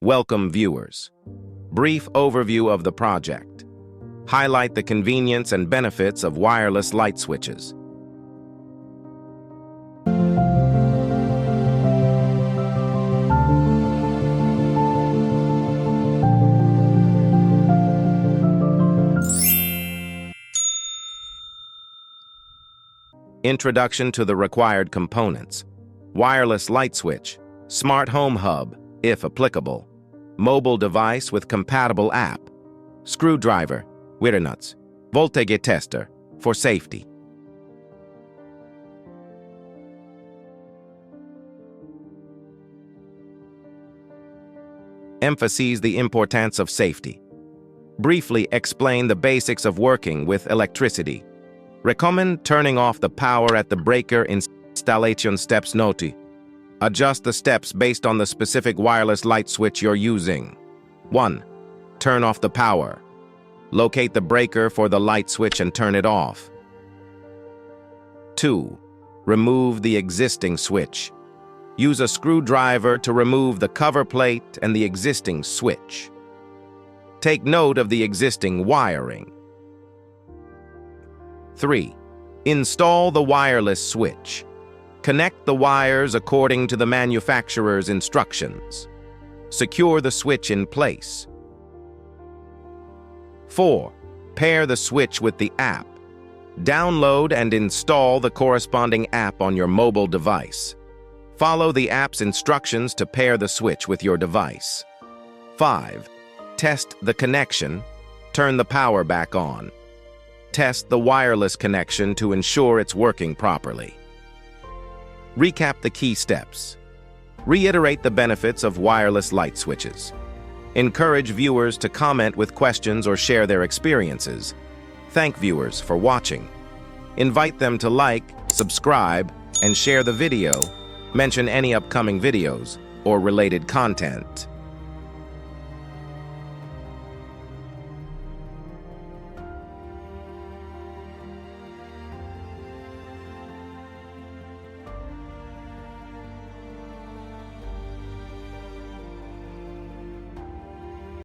Welcome, viewers. Brief overview of the project. Highlight the convenience and benefits of wireless light switches. Introduction to the required components. Wireless light switch, smart home hub, if applicable, mobile device with compatible app, screwdriver, wire nuts, voltage tester, for safety. Emphasize the importance of safety. Briefly explain the basics of working with electricity. Recommend turning off the power at the breaker installation steps. Note: adjust the steps based on the specific wireless light switch you're using. 1. Turn off the power. Locate the breaker for the light switch and turn it off. 2. Remove the existing switch. Use a screwdriver to remove the cover plate and the existing switch. Take note of the existing wiring. 3. Install the wireless switch. Connect the wires according to the manufacturer's instructions. Secure the switch in place. 4. Pair the switch with the app. Download and install the corresponding app on your mobile device. Follow the app's instructions to pair the switch with your device. 5. Test the connection. Turn the power back on. Test the wireless connection to ensure it's working properly. Recap the key steps. Reiterate the benefits of wireless light switches. Encourage viewers to comment with questions or share their experiences. Thank viewers for watching. Invite them to like, subscribe, and share the video. Mention any upcoming videos or related content.